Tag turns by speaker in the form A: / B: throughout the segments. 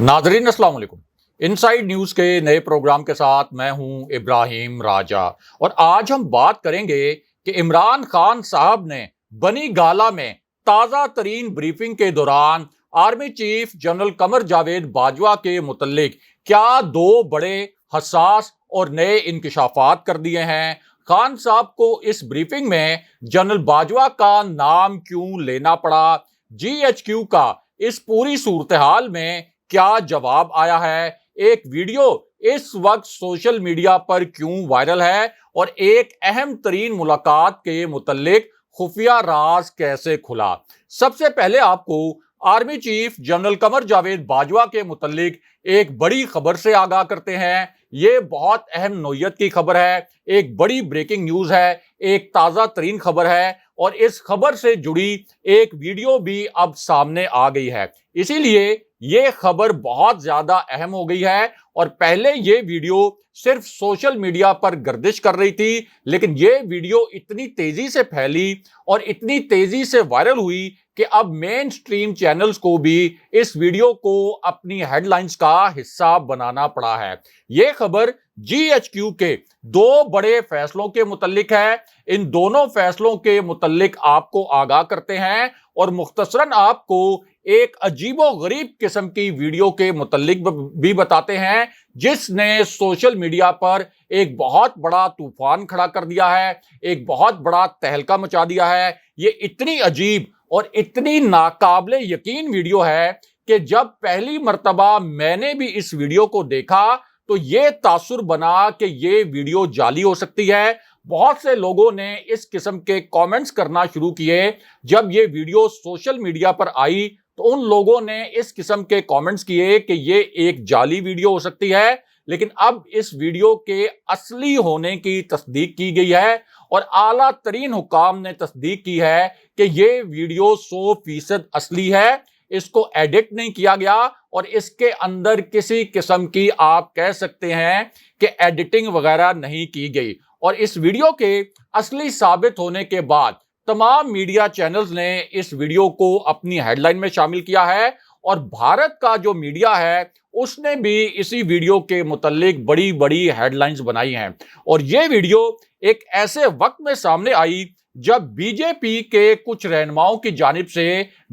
A: नाजरीन अस्सलाम वालेकुम। इनसाइड न्यूज़ के नए प्रोग्राम के साथ मैं हूं इब्राहिम राजा और आज हम बात करेंगे कि इमरान खान साहब ने बनी गाला में ताज़ा तरीन ब्रीफिंग के दौरान army chief general Qamar Javed Bajwa के मुतल्लिक क्या दो बड़े हसास और नए इंकशाफात कर दिए हैं। खान साहब को इस ब्रीफिंग में जनरल बाजवा का नाम क्यों लेना पड़ा, GHQ का इस पूरी सूरत हाल में क्या जवाब आया है, एक वीडियो इस वक्त सोशल मीडिया पर क्यों वायरल है और एक अहम तरीन मुलाकात के मुतल्लिक खुफिया राज कैसे खुला। सबसे पहले आपको army chief general Qamar Javed Bajwa के मुतल्लिक एक बड़ी खबर से आगाह करते हैं। ये बहुत अहम नौयत की खबर है, एक बड़ी ब्रेकिंग न्यूज है, एक ताज़ा तरीन खबर है और इस खबर से जुड़ी एक वीडियो भी अब सामने आ गई है। इसीलिए ये खबर बहुत ज्यादा अहम हो गई है और पहले ये वीडियो सिर्फ सोशल मीडिया पर गर्दिश कर रही थी, लेकिन ये वीडियो इतनी तेजी से फैली और इतनी तेजी से वायरल हुई कि अब मेन स्ट्रीम चैनल्स को भी इस वीडियो को अपनी हेडलाइंस का हिस्सा बनाना पड़ा है। ये खबर GHQ के दो बड़े फैसलों के मुतल्लिक है। इन दोनों फैसलों के मुतल्लिक आपको आगाह करते हैं और मुख्तसरन आपको एक अजीबो गरीब किस्म की वीडियो के मुतल्लिक भी बताते हैं जिसने सोशल मीडिया पर एक बहुत बड़ा तूफान खड़ा कर दिया है, एक बहुत बड़ा तहलका मचा दिया है। ये इतनी अजीब और इतनी नाकाबिले यकीन वीडियो है कि जब पहली मर्तबा मैंने भी इस वीडियो को देखा तो ये तासुर बना कि ये वीडियो जाली हो सकती है। बहुत से लोगों ने इस किस्म के कमेंट्स करना शुरू किए। जब ये वीडियो सोशल मीडिया पर आई तो उन लोगों ने इस किस्म के कमेंट्स किए कि ये एक जाली वीडियो हो सकती है, लेकिन अब इस वीडियो के असली होने की तस्दीक की गई है और आला तरीन हुकाम ने तस्दीक की है कि ये वीडियो 100% असली है। इसको एडिट नहीं किया गया और इसके अंदर किसी किस्म की आप कह सकते हैं कि एडिटिंग वगैरह नहीं की गई। और इस वीडियो के असली साबित होने के बाद तमाम मीडिया चैनल्स ने इस वीडियो को अपनी हेडलाइन में शामिल किया है और भारत का जो मीडिया है उसने भी इसी वीडियो के मुतल्लिक बड़ी बड़ी हेडलाइंस बनाई हैं। और ये वीडियो एक ऐसे वक्त में सामने आई जब बीजेपी के कुछ रहनुमाओं की जानिब से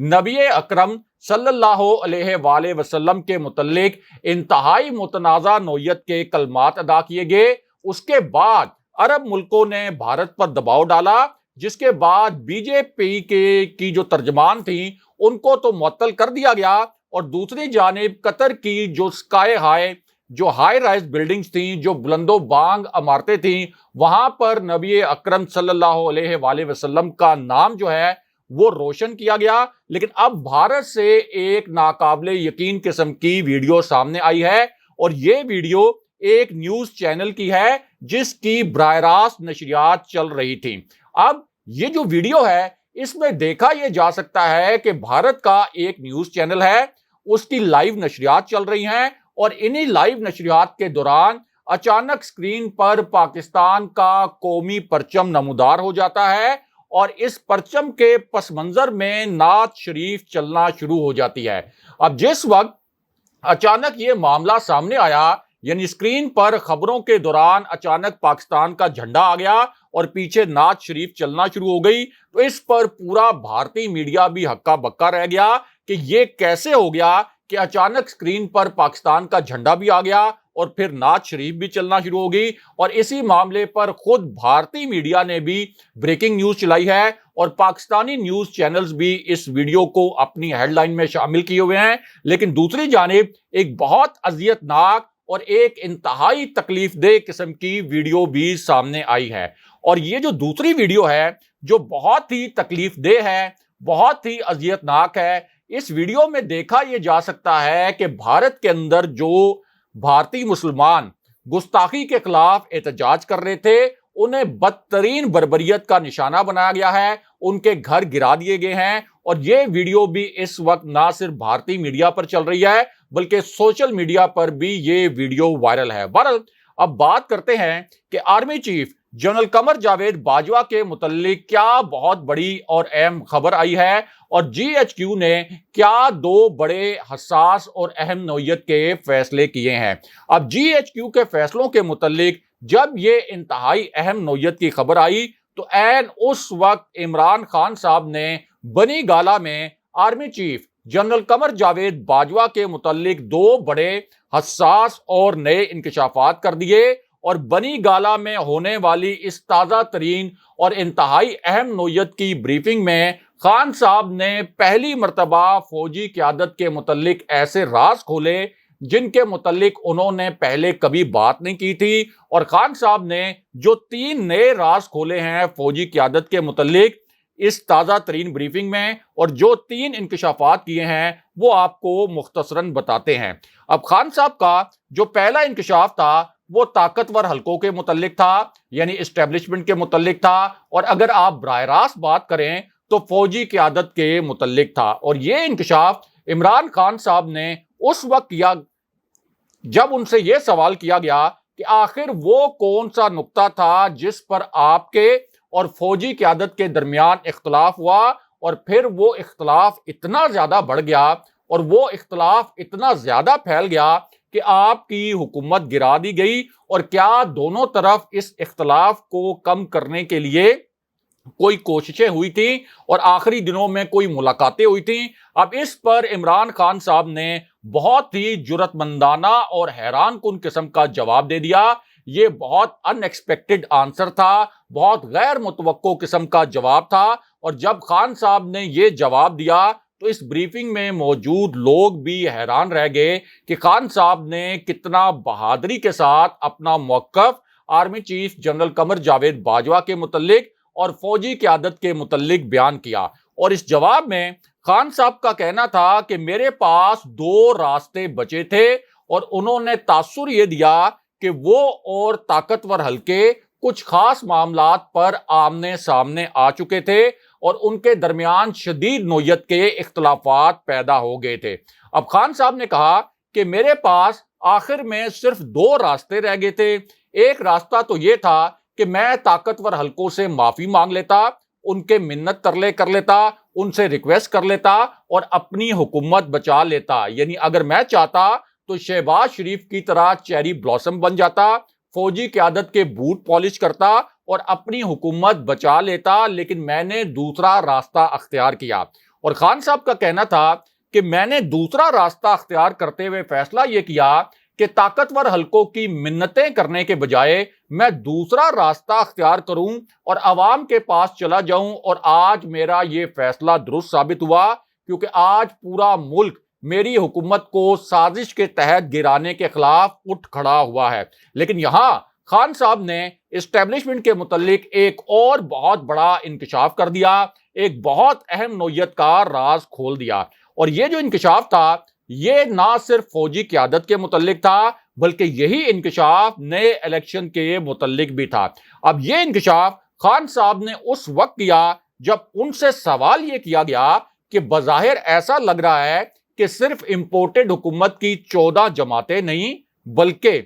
A: नबी अकरम सल्लल्लाहु अलैहि वसल्लम के मुतल्लिक इंतहाई मुतनाज़ा नौयत के कलमात अदा किए गए। उसके बाद अरब मुल्कों ने भारत पर दबाव डाला, जिसके बाद बीजेपी की जो तर्जमान थी उनको तो मुअत्तल कर दिया गया और दूसरी जानिब कतर की जो स्काई हाई जो हाई राइज बिल्डिंग्स थी, जो बुलंदो बांग इमारतें थी, वहां पर नबी अकरम सल्लल्लाहु अलैहि वसल्लम का नाम जो है वो रोशन किया गया। लेकिन अब भारत से एक नाकाबिले यकीन किस्म की वीडियो सामने आई है और ये वीडियो एक न्यूज चैनल की है जिसकी बराह रास्त नशरियात चल रही थी। अब ये जो वीडियो है इसमें देखा यह जा सकता है कि भारत का एक न्यूज चैनल है, उसकी लाइव नशरियात चल रही हैं और इन्हीं लाइव नशरियात के दौरान अचानक स्क्रीन पर पाकिस्तान का कौमी परचम नमूदार हो जाता है और इस परचम के पस मंजर में नात शरीफ चलना शुरू हो जाती है। अब जिस वक्त अचानक ये मामला सामने आया, यानी स्क्रीन पर खबरों के दौरान अचानक पाकिस्तान का झंडा आ गया और पीछे नात शरीफ चलना शुरू हो गई, तो इस पर पूरा भारतीय मीडिया भी हक्का बक्का रह गया कि ये कैसे हो गया कि अचानक स्क्रीन पर पाकिस्तान का झंडा भी आ गया और फिर नात शरीफ भी चलना शुरू हो गई। और इसी मामले पर खुद भारतीय मीडिया ने भी ब्रेकिंग न्यूज चलाई है और पाकिस्तानी न्यूज चैनल्स भी इस वीडियो को अपनी हेडलाइन में शामिल किए हुए हैं। लेकिन दूसरी जानिब एक बहुत अजियतनाक और एक इंतहाई तकलीफदेह किस्म की वीडियो भी सामने आई है और ये जो दूसरी वीडियो है जो बहुत ही तकलीफदेह है, बहुत ही अजियतनाक है। इस वीडियो में देखा यह जा सकता है कि भारत के अंदर जो भारतीय मुसलमान गुस्ताखी के खिलाफ एहतजाज कर रहे थे उन्हें बदतरीन बर्बरियत का निशाना बनाया गया है, उनके घर गिरा दिए गए हैं और ये वीडियो भी इस वक्त ना सिर्फ भारतीय मीडिया पर चल रही है बल्कि सोशल मीडिया पर भी ये वीडियो वायरल है। बहरहाल अब बात करते हैं कि army chief general Qamar Javed Bajwa के मुतल्लिक क्या बहुत बड़ी और अहम खबर आई है और जीएचक्यू ने क्या दो बड़े हसास और अहम नौयत के फैसले किए हैं। अब जीएचक्यू के फैसलों के मुतल्लिक जब ये इंतहाई अहम नौयत की खबर आई तो ऐन उस वक्त इमरान खान साहब ने बनी गाला में army chief general Qamar Javed Bajwa के मुतल्लिक दो बड़े हसास और नए इंकशाफात कर दिए और बनी गाला में होने वाली इस ताज़ा तरीन और इंतहाई अहम नौयत की ब्रीफिंग में खान साहब ने पहली मर्तबा फौजी क़यादत के मुतल्लिक ऐसे राज खोले जिनके मुतल्लिक उन्होंने पहले कभी बात नहीं की थी। और खान साहब ने जो 3 नए राज खोले हैं फौजी क़यादत के मुतल्लिक इस ताज़ा तरीन ब्रीफिंग में और जो 3 इंकशाफात किए हैं वो आपको मुख्तसरन बताते हैं। अब खान साहब का जो पहला इंकशाफ था वो ताकतवर हलकों के मुतल्लिक था, यानी एस्टेब्लिशमेंट के मुतल्लिक था, और अगर आप बराह रास्त बात करें तो फौजी क़यादत के मुतल्लिक था। और ये इंकशाफ इमरान खान साहब ने उस वक्त किया जब उनसे यह सवाल किया गया कि आखिर वो कौन सा नुक्ता था जिस पर आपके और फौजी क़यादत के दरमियान इख्तलाफ हुआ और फिर वो इख्तलाफ इतना ज्यादा बढ़ गया और वो इख्तलाफ इतना ज्यादा फैल गया कि आपकी हुकूमत गिरा दी गई। और क्या दोनों तरफ इस इख्तलाफ को कम करने के लिए कोई कोशिशें हुई थी और आखिरी दिनों में कोई मुलाकातें हुई थी? अब इस पर इमरान खान साहब ने बहुत ही जुर्रतमंदाना और हैरान कुन किस्म का जवाब दे दिया। ये बहुत अनएक्सपेक्टेड आंसर था, बहुत गैर मुतवक्को किस्म का जवाब था। और जब खान साहब ने ये जवाब दिया तो इस ब्रीफिंग में मौजूद लोग भी हैरान रह गए कि खान साहब ने कितना बहादुरी के साथ अपना मौक़िफ़ army chief general Qamar Javed Bajwa के मुतल्लिक और फौजी क़यादत के मुतल्लिक बयान किया। और इस जवाब में खान साहब का कहना था कि मेरे पास 2 रास्ते बचे थे और उन्होंने तासुर ये दिया कि वो और ताकतवर हल्के कुछ खास मामलात पर आमने सामने आ चुके थे और उनके दरमियान शदीद नौयत के इख्तलाफात पैदा हो गए थे। अब खान साहब ने कहा कि मेरे पास आखिर में सिर्फ 2 रास्ते रह गए थे। एक रास्ता तो ये था कि मैं ताकतवर हलकों से माफी मांग लेता, उनके मिन्नत तरले कर लेता, उनसे रिक्वेस्ट कर लेता और अपनी हुकूमत बचा लेता। यानी अगर मैं चाहता तो शहबाज शरीफ की तरह चेरी ब्लॉसम बन जाता, फौजी क़यादत के बूट पॉलिश करता और अपनी हुकूमत बचा लेता, लेकिन मैंने दूसरा रास्ता अख्तियार किया। और खान साहब का कहना था कि मैंने दूसरा रास्ता अख्तियार करते हुए फैसला यह किया कि ताकतवर हलकों की मिन्नतें करने के बजाय मैं दूसरा रास्ता अख्तियार करूं और अवाम के पास चला जाऊं। और आज मेरा ये फैसला दुरुस्त साबित हुआ क्योंकि आज पूरा मुल्क मेरी हुकूमत को साजिश के तहत गिराने के खिलाफ उठ खड़ा हुआ है। लेकिन यहां खान साहब ने एस्टेब्लिशमेंट के मुतल्लिक एक और बहुत बड़ा इंकशाफ कर दिया, एक बहुत अहम नौयत का राज खोल दिया। और ये जो इंकशाफ था ये ना सिर्फ फौजी क़यादत के मुतल्लिक था बल्कि यही इंकशाफ नए इलेक्शन के मुतल्लिक भी था। अब ये इंकशाफ खान साहब ने उस वक्त किया जब उनसे सवाल ये किया गया कि बज़ाहिर ऐसा लग रहा है कि सिर्फ इंपोर्टेड हुकूमत की 14 जमातें नहीं बल्कि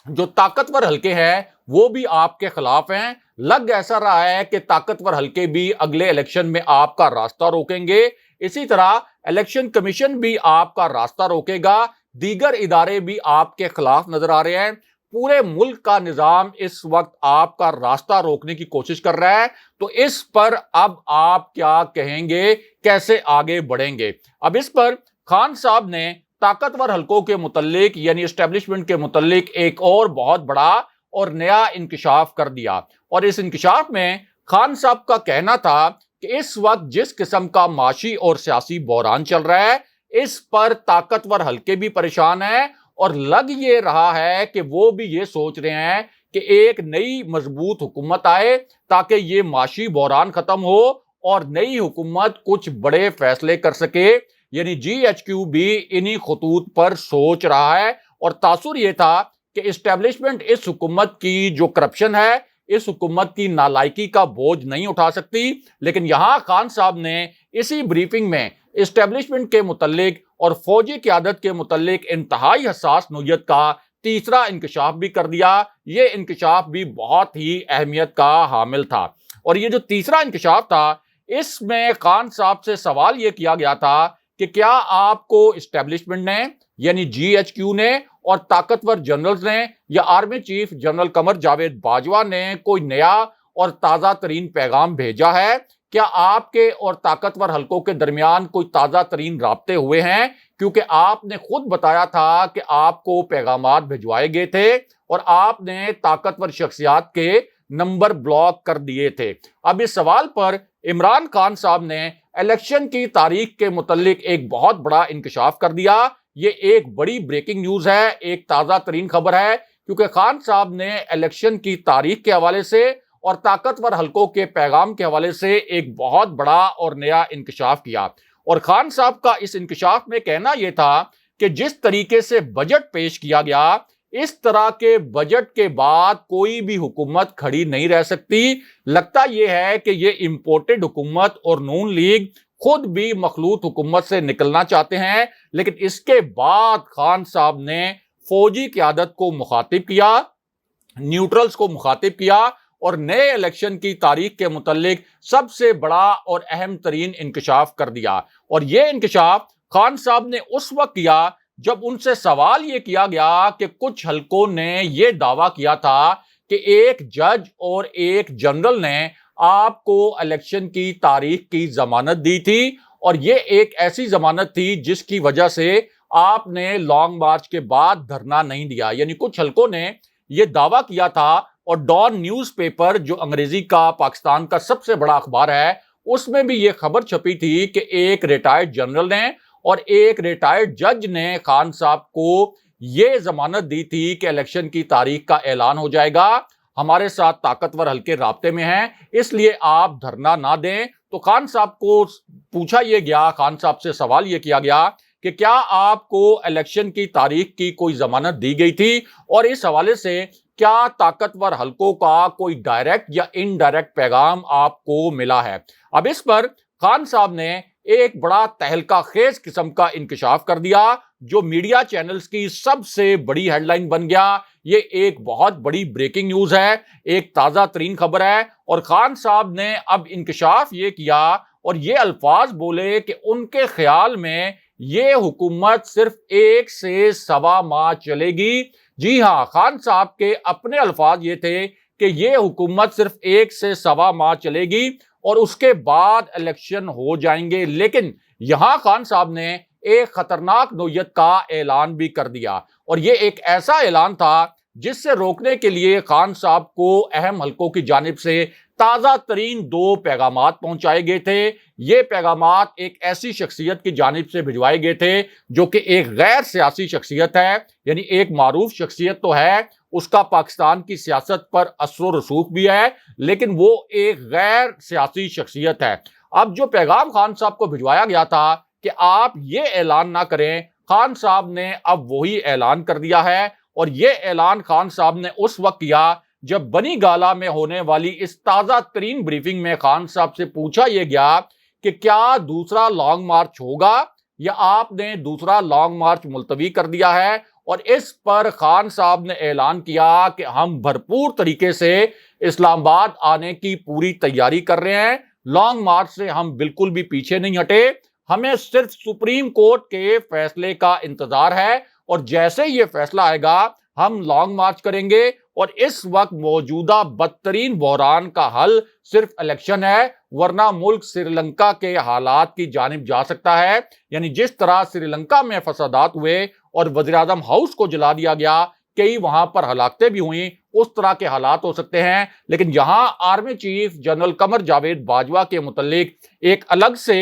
A: जो ताकतवर हलके हैं वो भी आपके खिलाफ हैं। लग ऐसा रहा है कि ताकतवर हलके भी अगले इलेक्शन में आपका रास्ता रोकेंगे, इसी तरह इलेक्शन कमीशन भी आपका रास्ता रोकेगा, दीगर इदारे भी आपके खिलाफ नजर आ रहे हैं। पूरे मुल्क का निजाम इस वक्त आपका रास्ता रोकने की कोशिश कर रहा है। तो इस पर अब आप क्या कहेंगे, कैसे आगे बढ़ेंगे? अब इस पर खान साहब ने ताकतवर हलकों के मुतल्लिक यानी एस्टेब्लिशमेंट के मुतल्लिक एक और बहुत बड़ा और नया इंकशाफ कर दिया। और इस इंकशाफ में खान साहब का कहना था कि इस वक्त जिस किस्म का माशी और सियासी बहरान चल रहा है इस पर ताकतवर हलके भी परेशान हैं और लग ये रहा है कि वो भी ये सोच रहे हैं कि एक नई मजबूत हुकूमत आए ताकि ये माशी बहरान खत्म हो और नई हुकूमत कुछ बड़े फैसले कर सके। यानी जीएचक्यू भी इन्हीं खतूत पर सोच रहा है। और तासुर ये था कि एस्टेब्लिशमेंट इस हुकूमत की जो करप्शन है, इस हुकूमत की नालायकी का बोझ नहीं उठा सकती। लेकिन यहां खान साहब ने इसी ब्रीफिंग में एस्टेब्लिशमेंट के मुतल्लिक और फौजी क़यादत के मुतल्लिक इंतहाई हसास नौयत का تیسرا انکشاف بھی کر دیا۔ یہ انکشاف بھی بہت ہی اہمیت کا حامل تھا، اور یہ جو تیسرا انکشاف تھا اس میں خان صاحب سے سوال یہ کیا گیا تھا کہ کیا آپ کو اسٹیبلشمنٹ نے یعنی جی ایچ کیو نے اور طاقتور جنرلز نے یا army chief general Qamar Javed Bajwa نے کوئی نیا اور تازہ ترین پیغام بھیجا ہے؟ کیا آپ کے اور طاقتور حلقوں کے درمیان کوئی تازہ ترین رابطے ہوئے ہیں؟ کیونکہ آپ نے خود بتایا تھا کہ آپ کو پیغامات بھجوائے گئے تھے اور آپ نے طاقتور شخصیات کے نمبر بلاک کر دیے تھے۔ اب اس سوال پر عمران خان صاحب نے الیکشن کی تاریخ کے متعلق ایک بہت بڑا انکشاف کر دیا۔ یہ ایک بڑی بریکنگ نیوز ہے، ایک تازہ ترین خبر ہے، کیونکہ خان صاحب نے الیکشن کی تاریخ کے حوالے سے اور طاقتور حلقوں کے پیغام کے حوالے سے ایک بہت بڑا اور نیا انکشاف کیا۔ اور خان صاحب کا اس انکشاف میں کہنا یہ تھا کہ جس طریقے سے بجٹ پیش کیا گیا، اس طرح کے بجٹ کے بعد کوئی بھی حکومت کھڑی نہیں رہ سکتی۔ لگتا یہ ہے کہ یہ امپورٹڈ حکومت اور نون لیگ خود بھی مخلوط حکومت سے نکلنا چاہتے ہیں، لیکن اس کے بعد خان صاحب نے فوجی قیادت کو مخاطب کیا، نیوٹرلز کو مخاطب کیا اور نئے الیکشن کی تاریخ کے متعلق سب سے بڑا اور اہم ترین انکشاف کر دیا۔ اور یہ انکشاف خان صاحب نے اس وقت کیا جب ان سے سوال یہ کیا گیا کہ کچھ حلقوں نے یہ دعویٰ کیا تھا کہ ایک جج اور ایک جنرل نے آپ کو الیکشن کی تاریخ کی ضمانت دی تھی، اور یہ ایک ایسی ضمانت تھی جس کی وجہ سے آپ نے لانگ مارچ کے بعد دھرنا نہیں دیا۔ یعنی کچھ حلقوں نے یہ دعویٰ کیا تھا، اور ڈان نیوز پیپر جو انگریزی کا پاکستان کا سب سے بڑا اخبار ہے، اس میں بھی یہ خبر چھپی تھی کہ ایک ریٹائرڈ جنرل نے اور ایک ریٹائرڈ جج نے خان صاحب کو یہ ضمانت دی تھی کہ الیکشن کی تاریخ کا اعلان ہو جائے گا، ہمارے ساتھ طاقتور حلقے رابطے میں ہیں، اس لیے آپ دھرنا نہ دیں۔ تو خان صاحب کو پوچھا یہ گیا، خان صاحب سے سوال یہ کیا گیا کہ کیا آپ کو الیکشن کی تاریخ کی کوئی ضمانت دی گئی تھی، اور اس حوالے سے کیا طاقتور حلقوں کا کوئی ڈائریکٹ یا انڈائریکٹ پیغام آپ کو ملا ہے؟ اب اس پر خان صاحب نے ایک بڑا تہلکہ خیز قسم کا انکشاف کر دیا جو میڈیا چینلز کی سب سے بڑی ہیڈ لائن بن گیا۔ یہ ایک بہت بڑی بریکنگ نیوز ہے، ایک تازہ ترین خبر ہے، اور خان صاحب نے اب انکشاف یہ کیا اور یہ الفاظ بولے کہ ان کے خیال میں یہ حکومت صرف 1 سے 1.25 ماہ چلے گی۔ جی ہاں، خان صاحب کے اپنے الفاظ یہ تھے کہ یہ حکومت صرف 1 سے 1.25 ماہ چلے گی اور اس کے بعد الیکشن ہو جائیں گے۔ لیکن یہاں خان صاحب نے ایک خطرناک نوعیت کا اعلان بھی کر دیا، اور یہ ایک ایسا اعلان تھا جس سے روکنے کے لیے خان صاحب کو اہم حلقوں کی جانب سے تازہ ترین 2 پیغامات پہنچائے گئے تھے۔ یہ پیغامات ایک ایسی شخصیت کی جانب سے بھجوائے گئے تھے جو کہ ایک غیر سیاسی شخصیت ہے، یعنی ایک معروف شخصیت تو ہے، اس کا پاکستان کی سیاست پر اثر و رسوخ بھی ہے، لیکن وہ ایک غیر سیاسی شخصیت ہے۔ اب جو پیغام خان صاحب کو بھجوایا گیا تھا کہ آپ یہ اعلان نہ کریں، خان صاحب نے اب وہی اعلان کر دیا ہے، اور یہ اعلان خان صاحب نے اس وقت کیا جب بنی گالا میں ہونے والی اس تازہ ترین بریفنگ میں خان صاحب سے پوچھا یہ گیا کہ کیا دوسرا لانگ مارچ ہوگا یا آپ نے دوسرا لانگ مارچ ملتوی کر دیا ہے، اور اس پر خان صاحب نے اعلان کیا کہ ہم بھرپور طریقے سے اسلام آباد آنے کی پوری تیاری کر رہے ہیں، لانگ مارچ سے ہم بالکل بھی پیچھے نہیں ہٹے، ہمیں صرف سپریم کورٹ کے فیصلے کا انتظار ہے، اور جیسے یہ فیصلہ آئے گا ہم لانگ مارچ کریں گے، اور اس وقت موجودہ بدترین بحران کا حل صرف الیکشن ہے، ورنہ ملک سری لنکا کے حالات کی جانب جا سکتا ہے۔ یعنی جس طرح سری لنکا میں فسادات ہوئے اور وزیراعظم ہاؤس کو جلا دیا گیا، کئی وہاں پر ہلاکتیں بھی ہوئیں، اس طرح کے حالات ہو سکتے ہیں۔ لیکن یہاں army chief general Qamar Javed Bajwa کے متعلق ایک الگ سے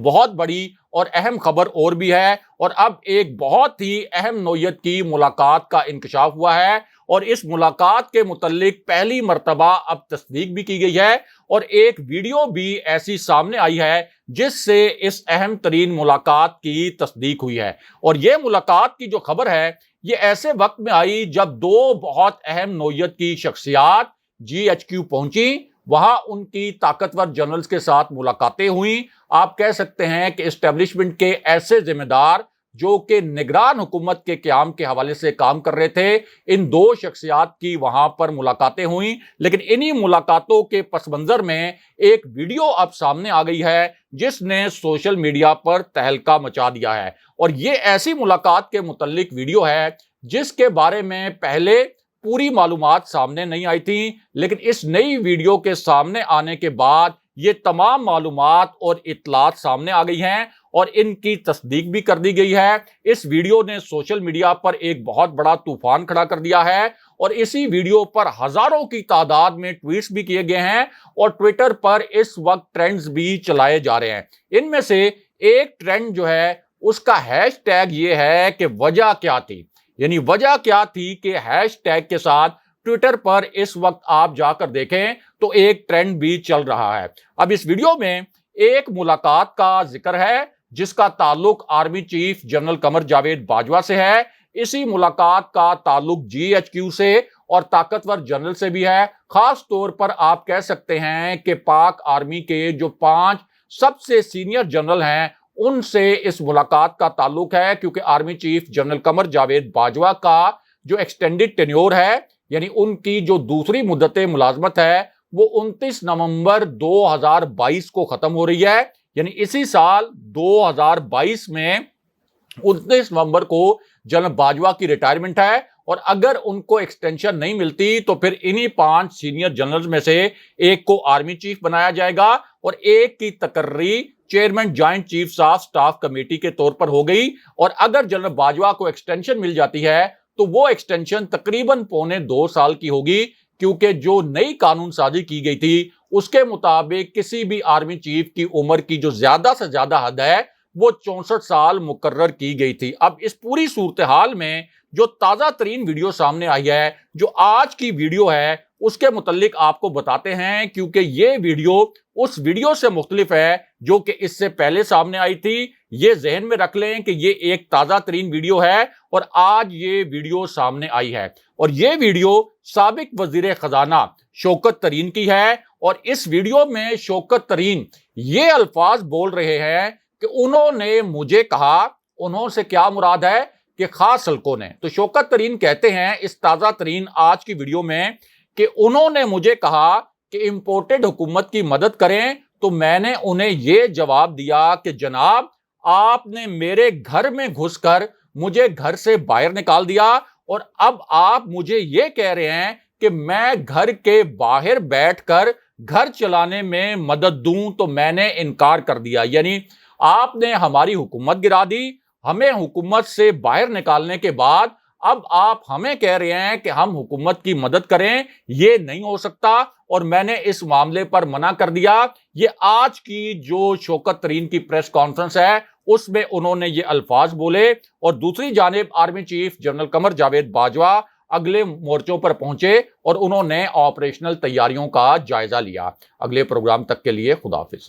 A: بہت بڑی اور اہم خبر اور بھی ہے، اور اب ایک بہت ہی اہم نوعیت کی ملاقات کا انکشاف ہوا ہے، اور اس ملاقات کے متعلق پہلی مرتبہ اب تصدیق بھی کی گئی ہے، اور ایک ویڈیو بھی ایسی سامنے آئی ہے جس سے اس اہم ترین ملاقات کی تصدیق ہوئی ہے۔ اور یہ ملاقات کی جو خبر ہے یہ ایسے وقت میں آئی جب 2 بہت اہم نوعیت کی شخصیات جی ایچ کیو پہنچی، وہاں ان کی طاقتور جنرلز کے ساتھ ملاقاتیں ہوئیں۔ آپ کہہ سکتے ہیں کہ اسٹیبلشمنٹ کے ایسے ذمہ دار जो कि निगरान हुकूमत के क़याम के हवाले से काम कर रहे थे। इन दो शख्सियात की वहां पर मुलाकातें हुई, लेकिन इन्हीं मुलाकातों के पस मंजर में एक वीडियो अब सामने आ गई है जिसने सोशल मीडिया पर तहलका मचा दिया है। और ये ऐसी मुलाकात के मुतल्लिक वीडियो है जिसके बारे में पहले पूरी मालूमात सामने नहीं आई थी, लेकिन इस नई वीडियो के सामने आने के बाद ये तमाम मालूमात और इत्तलात सामने आ गई हैं और इनकी तस्दीक भी कर दी गई है। इस वीडियो ने सोशल मीडिया पर एक बहुत बड़ा तूफान खड़ा कर दिया है और इसी वीडियो पर हजारों की तादाद में ट्वीट्स भी किए गए हैं और ट्विटर पर इस वक्त ट्रेंड्स भी चलाए जा रहे हैं। इनमें से एक ट्रेंड जो है उसका हैशटैग ये है कि वजह क्या थी, यानी वजह क्या थी कि हैशटैग के साथ ट्विटर पर इस वक्त आप जाकर देखें तो एक ट्रेंड भी चल रहा है। अब इस वीडियो में एक मुलाकात का जिक्र है जिसका ताल्लुक army chief general Qamar Javed Bajwa से है। इसी मुलाकात का ताल्लुक GHQ से और ताकतवर जनरल से भी है। खास तौर पर आप कह सकते हैं कि पाक आर्मी के जो 5 सबसे सीनियर जनरल हैं उनसे इस मुलाकात का ताल्लुक है, क्योंकि army chief general Qamar Javed Bajwa का जो एक्सटेंडेड टेन्योर है, यानी उनकी जो दूसरी मुद्दत मुलाजमत है, वो 29 नवंबर 2022 को खत्म हो रही है। यानी इसी साल 2022 में 29 नवंबर को जनरल बाजवा की रिटायरमेंट है और अगर उनको एक्सटेंशन नहीं मिलती तो फिर इन्हीं 5 सीनियर जनरल्स में से एक को आर्मी चीफ बनाया जाएगा और एक की तकर्री chairman joint chiefs of staff committee के तौर पर हो गई। और अगर जनरल बाजवा को एक्सटेंशन मिल जाती है तो वो एक्सटेंशन तकरीबन 1.25 साल की होगी, क्योंकि जो नई कानून साजी की गई थी उसके मुताबिक किसी भी आर्मी चीफ की उम्र की जो ज्यादा से ज्यादा हद है वो 64 साल मुकर्रर की गई थी। अब इस पूरी सूरत हाल में जो ताजा तरीन वीडियो सामने आई है, जो आज की वीडियो है, उसके मुतल्लिक आपको बताते हैं, क्योंकि ये वीडियो उस वीडियो से मुख्तलिफ है जो कि इससे पहले सामने आई थी। ये जहन में रख लें कि ये एक ताजा तरीन वीडियो है और आज ये वीडियो सामने आई है और ये वीडियो साबिक वजीर खजाना शौकत तरीन की है। और इस वीडियो में शौकत तरीन ये अल्फाज बोल रहे हैं कि उन्होंने मुझे कहा, उन्होंने से क्या मुराद है कि खास हल्कों ने। तो शौकत तरीन कहते हैं इस ताजा तरीन आज की वीडियो में कि उन्होंने मुझे कहा कि इंपोर्टेड हुकूमत की मदद करें, तो मैंने उन्हें यह जवाब दिया कि जनाब आपने मेरे घर में घुसकर मुझे घर से बाहर निकाल दिया और अब आप मुझे यह कह रहे हैं कि मैं घर के बाहर बैठकर घर चलाने में मदद दूं, तो मैंने इनकार कर दिया। यानी आपने हमारी हुकूमत गिरा दी, हमें हुकूमत से बाहर निकालने के बाद अब आप हमें कह रहे हैं कि हम हुकूमत की मदद करें, ये नहीं हो सकता और मैंने इस मामले पर मना कर दिया। ये आज की जो शौकत तरीन की प्रेस कॉन्फ्रेंस है उसमें उन्होंने ये अल्फाज बोले। और दूसरी जानिब army chief general Qamar Javed Bajwa अगले मोर्चों पर पहुंचे और उन्होंने ऑपरेशनल तैयारियों का जायजा लिया। अगले प्रोग्राम तक के लिए खुदा हाफिज।